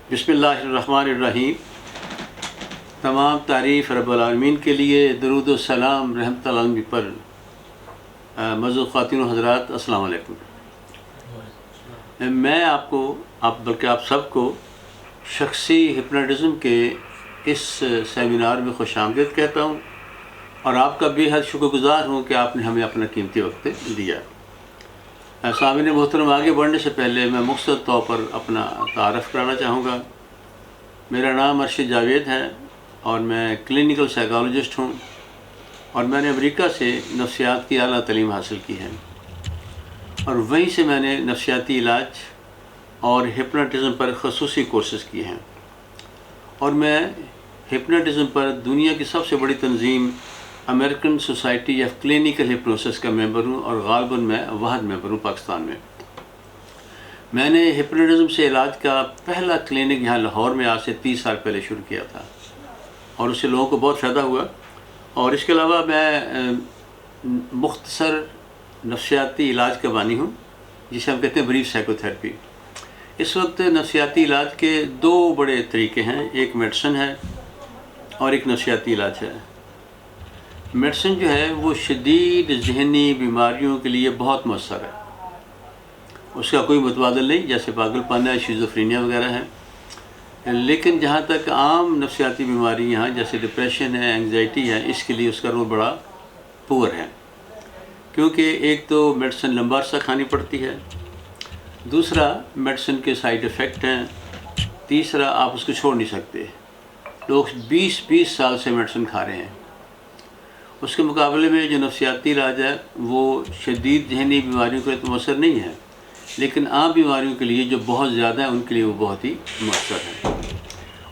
بسم اللہ الرحمن الرحیم۔ تمام تعریف رب العالمین کے لیے، درود و سلام رحمت العالمین پر۔ معزز خواتین و حضرات، السلام علیکم۔ میں بلکہ آپ سب کو شخصی ہپناٹزم کے اس سیمینار میں خوش آمدید کہتا ہوں، اور آپ کا بے حد شکر گزار ہوں کہ آپ نے ہمیں اپنا قیمتی وقت دیا۔ سامعین محترم، آگے بڑھنے سے پہلے میں مختصر طور پر اپنا تعارف کرانا چاہوں گا۔ میرا نام ارشد جاوید ہے اور میں کلینکل سائیکالوجسٹ ہوں، اور میں نے امریکہ سے نفسیات کی اعلیٰ تعلیم حاصل کی ہے، اور وہیں سے میں نے نفسیاتی علاج اور ہپناٹزم پر خصوصی کورسز کیے ہیں، اور میں ہپناٹزم پر دنیا کی سب سے بڑی تنظیم American society of clinical hypnosis کا ممبر ہوں، اور غالباً میں واحد ممبر ہوں پاکستان میں۔ میں نے ہپناٹزم سے علاج کا پہلا کلینک یہاں لاہور میں آج سے 30 سال پہلے شروع کیا تھا، اور اس سے لوگوں کو بہت فائدہ ہوا۔ اور اس کے علاوہ میں مختصر نفسیاتی علاج کا بانی ہوں، جسے ہم کہتے ہیں بریف سائیکو تھراپی۔ اس وقت نفسیاتی علاج کے 2 بڑے طریقے ہیں، ایک میڈیسن ہے اور ایک نفسیاتی علاج ہے۔ میڈیسن جو ہے وہ شدید ذہنی بیماریوں کے لیے بہت مؤثر ہے، اس کا کوئی متبادل نہیں، جیسے پاگل پن ہے، شیزوفرینیا وغیرہ ہے۔ لیکن جہاں تک عام نفسیاتی بیماریاں ہیں جیسے ڈپریشن ہے، انگزائٹی ہے، اس کے لیے اس کا رول بڑا پور ہے، کیونکہ ایک تو میڈیسن لمبا عرصہ کھانی پڑتی ہے، دوسرا میڈیسن کے سائیڈ ایفیکٹ ہیں، تیسرا آپ اس کو چھوڑ نہیں سکتے۔ لوگ 20 سال سے میڈیسن کھا رہے ہیں۔ اس کے مقابلے میں جو نفسیاتی علاج ہے وہ شدید ذہنی بیماریوں کے تو مؤثر نہیں ہے، لیکن عام بیماریوں کے لیے جو بہت زیادہ ہیں ان کے لیے وہ بہت ہی مؤثر ہے۔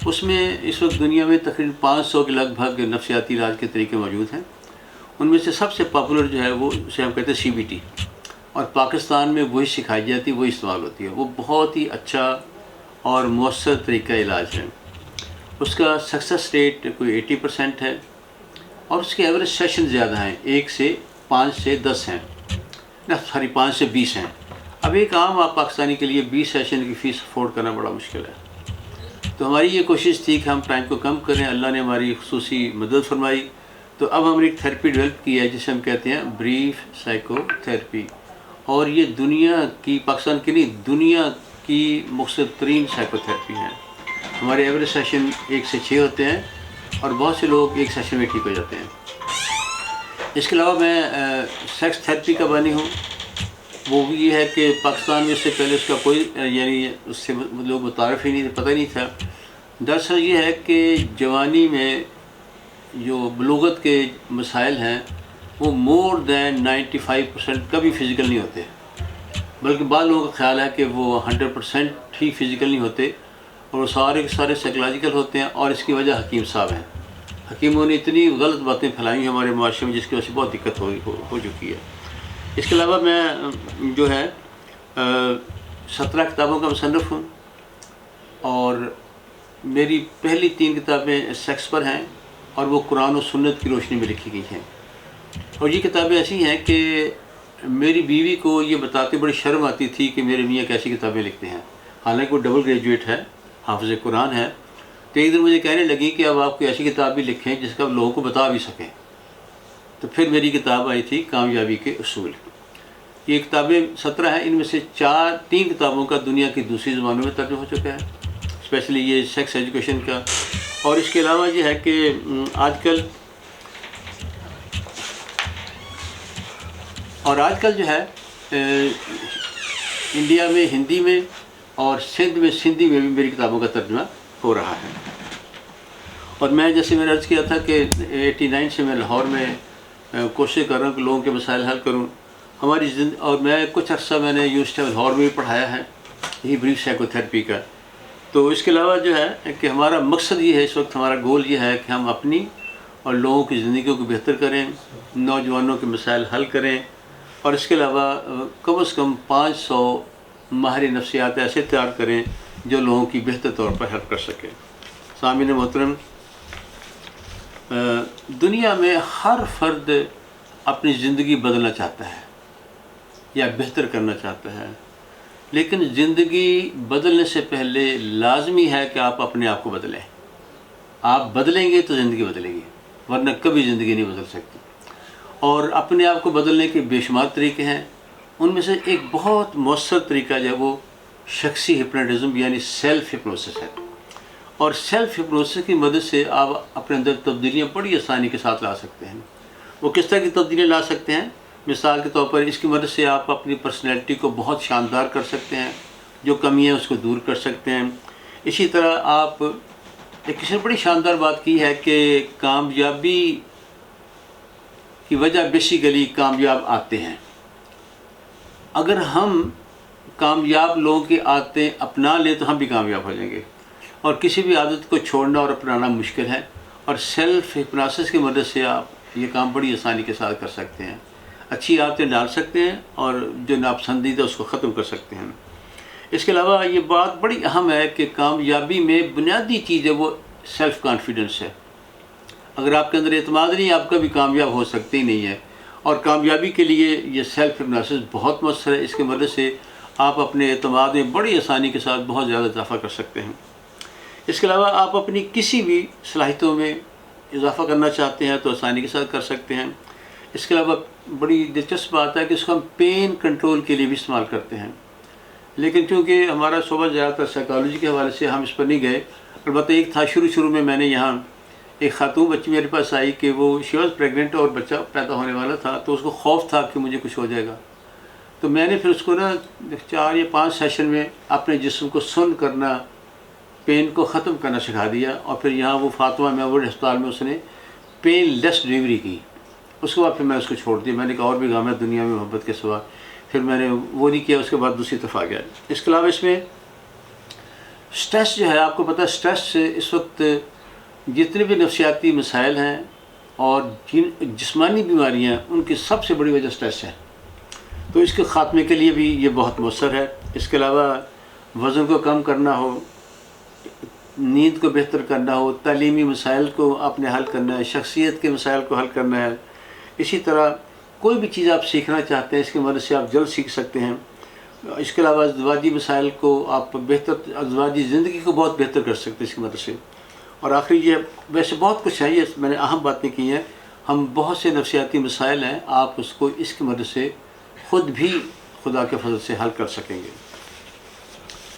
اس میں اس وقت دنیا میں تقریباً 500 کے لگ بھگ نفسیاتی علاج کے طریقے موجود ہیں۔ ان میں سے سب سے پاپولر جو ہے وہ اسے ہم کہتے ہیں CBT، اور پاکستان میں وہی سکھائی جاتی ہے، وہی استعمال ہوتی ہے۔ وہ بہت ہی اچھا اور مؤثر طریقہ علاج ہے۔ اس کا سکسیس ریٹ کوئی 80% ہے، اور اس کے ایوریج سیشن زیادہ ہیں، 1 سے 5 سے 10 ہیں، 5 سے 20 ہیں۔ اب ایک عام پاکستانی کے لیے 20 سیشن کی فیس افورڈ کرنا بڑا مشکل ہے، تو ہماری یہ کوشش تھی کہ ہم ٹائم کو کم کریں۔ اللہ نے ہماری خصوصی مدد فرمائی، تو اب ہم نے ایک تھیراپی ڈیولپ کی ہے جسے ہم کہتے ہیں بریف سائیکو تھراپی، اور یہ دنیا کی، پاکستان کی نہیں، دنیا کی مختصر ترین سائیکو تھراپی ہے۔ ہمارے ایوریج سیشن 1 سے 6 ہوتے ہیں، اور بہت سے لوگ ایک سیشن میں ٹھیک ہو جاتے ہیں۔ اس کے علاوہ میں سیکس تھراپی کا بانی ہوں۔ وہ بھی یہ ہے کہ پاکستان میں اس سے پہلے اس کا کوئی اس سے لوگ متعارف ہی نہیں، پتہ ہی نہیں تھا۔ دراصل یہ ہے کہ جوانی میں جو بلوغت کے مسائل ہیں وہ مور دین 95% کبھی فزیکل نہیں ہوتے، بلکہ بعض لوگوں کا خیال ہے کہ وہ 100% ہی فزیکل نہیں ہوتے، اور وہ سارے کے سارے سائیکولوجیکل ہوتے ہیں، اور اس کی وجہ حکیم صاحب ہیں۔ حکیموں نے اتنی غلط باتیں پھیلائی ہیں ہمارے معاشرے میں، جس کی وجہ سے بہت دقت ہو چکی ہے۔ اس کے علاوہ میں جو ہے 17 کتابوں کا مصنف ہوں، اور میری پہلی 3 کتابیں سیکس پر ہیں، اور وہ قرآن و سنت کی روشنی میں لکھی گئی ہیں۔ اور یہ کتابیں ایسی ہیں کہ میری بیوی کو یہ بتاتے بڑی شرم آتی تھی کہ میرے میاں کیسی کتابیں لکھتے ہیں، حالانکہ وہ ڈبل گریجویٹ ہے، حافظ قرآن ہے۔ تو ایک دن مجھے کہنے لگی کہ اب آپ کوئی ایسی کتاب بھی لکھیں جس کا آپ لوگوں کو بتا بھی سکیں۔ تو پھر میری کتاب آئی تھی کامیابی کے اصول۔ یہ کتابیں 17 ہیں، ان میں سے 3 کتابوں کا دنیا کی دوسری زبانوں میں ترجمہ ہو چکا ہے، اسپیشلی یہ سیکس ایجوکیشن کا۔ اور اس کے علاوہ یہ ہے کہ آج کل جو ہے انڈیا میں ہندی میں اور سندھ میں سندھی میں بھی میری کتابوں کا ترجمہ ہو رہا ہے۔ اور میں جیسے میں نے عرض کیا تھا کہ 89 سے میں لاہور میں کوشش کر رہا ہوں کہ لوگوں کے مسائل حل کروں ہماری اور میں کچھ عرصہ میں نے یونیورسٹی آف لاہور میں بھی پڑھایا ہے یہی بریف سائیکو تھراپی کا۔ تو اس کے علاوہ جو ہے کہ ہمارا مقصد یہ ہے، اس وقت ہمارا گول یہ ہے کہ ہم اپنی اور لوگوں کی زندگیوں کو بہتر کریں، نوجوانوں کے مسائل حل کریں، اور اس کے علاوہ کم از کم 500 ماہر نفسیات ایسے تیار کریں جو لوگوں کی بہتر طور پر ہیلپ کر سکیں۔ سامعین محترم، دنیا میں ہر فرد اپنی زندگی بدلنا چاہتا ہے یا بہتر کرنا چاہتا ہے، لیکن زندگی بدلنے سے پہلے لازمی ہے کہ آپ اپنے آپ کو بدلیں. آپ بدلیں گے تو زندگی بدلے گی، ورنہ کبھی زندگی نہیں بدل سکتی. اور اپنے آپ کو بدلنے کے بے شمار طریقے ہیں. ان میں سے ایک بہت مؤثر طریقہ جو ہے وہ شخصی ہپنوٹزم یعنی سیلف ہپنوسس ہے. اور سیلف ہپنوسس کی مدد سے آپ اپنے اندر تبدیلیاں بڑی آسانی کے ساتھ لا سکتے ہیں. وہ کس طرح کی تبدیلیاں لا سکتے ہیں؟ مثال کے طور پر اس کی مدد سے آپ اپنی پرسنالٹی کو بہت شاندار کر سکتے ہیں، جو کمی ہے اس کو دور کر سکتے ہیں. اسی طرح آپ ایک کسی نے بڑی شاندار بات کی ہے کہ کامیابی کی وجہ بیسیکلی کامیاب آتے ہیں. اگر ہم کامیاب لوگوں کی عادتیں اپنا لیں تو ہم بھی کامیاب ہو جائیں گے. اور کسی بھی عادت کو چھوڑنا اور اپنانا مشکل ہے، اور سیلف ہپنوسس کی مدد سے آپ یہ کام بڑی آسانی کے ساتھ کر سکتے ہیں. اچھی عادتیں ڈال سکتے ہیں اور جو ناپسندیدہ اس کو ختم کر سکتے ہیں. اس کے علاوہ یہ بات بڑی اہم ہے کہ کامیابی میں بنیادی چیز ہے وہ سیلف کانفیڈنس ہے. اگر آپ کے اندر اعتماد نہیں، آپ کبھی کامیاب ہو سکتے ہی نہیں ہے. اور کامیابی کے لیے یہ سیلف ہپنوسس بہت مؤثر ہے. اس کی مدد سے آپ اپنے اعتماد میں بڑی آسانی کے ساتھ بہت زیادہ اضافہ کر سکتے ہیں. اس کے علاوہ آپ اپنی کسی بھی صلاحیتوں میں اضافہ کرنا چاہتے ہیں تو آسانی کے ساتھ کر سکتے ہیں. اس کے علاوہ بڑی دلچسپ بات ہے کہ اس کو ہم پین کنٹرول کے لیے بھی استعمال کرتے ہیں. لیکن چونکہ ہمارا صوبہ زیادہ تر سائیکالوجی کے حوالے سے ہم اس پر نہیں گئے. البتہ ایک تھا شروع میں نے یہاں ایک خاتون بچی میرے پاس آئی کہ وہ شی واز پریگننٹ اور بچہ پیدا ہونے والا تھا، تو اس کو خوف تھا کہ مجھے کچھ ہو جائے گا. تو میں نے پھر اس کو 4 یا 5 سیشن میں اپنے جسم کو سن کرنا، پین کو ختم کرنا سکھا دیا. اور پھر یہاں وہ فاطمہ میموریل ہسپتال میں اس نے پین لیس ڈلیوری کی. اس کے بعد پھر میں اس کو چھوڑ دیا. میں نے کہا اور بھی غم ہے دنیا میں محبت کے سوا. پھر میں نے وہ نہیں کیا. اس کے بعد دوسری طرف آ گیا. اس کے علاوہ اس میں سٹریس جو ہے، آپ کو پتہ ہے سٹریس سے اس وقت جتنے بھی نفسیاتی مسائل ہیں اور جن جسمانی بیماریاں ہیں ان کی سب سے بڑی وجہ سٹریس ہے. تو اس کے خاتمے کے لیے بھی یہ بہت مؤثر ہے. اس کے علاوہ وزن کو کم کرنا ہو، نیند کو بہتر کرنا ہو، تعلیمی مسائل کو آپ نے حل کرنا ہے، شخصیت کے مسائل کو حل کرنا ہے. اسی طرح کوئی بھی چیز آپ سیکھنا چاہتے ہیں اس کی مدد سے آپ جلد سیکھ سکتے ہیں. اس کے علاوہ ازدواجی مسائل کو آپ بہتر، ازدواجی زندگی کو بہت بہتر کر سکتے ہیں اس کی مدد سے. اور آخری یہ ویسے بہت کچھ ہے، یہ میں نے اہم باتیں کی ہیں. ہم بہت سے نفسیاتی مسائل ہیں، آپ اس کو اس کی مدد سے خود بھی خدا کے فضل سے حل کر سکیں گے.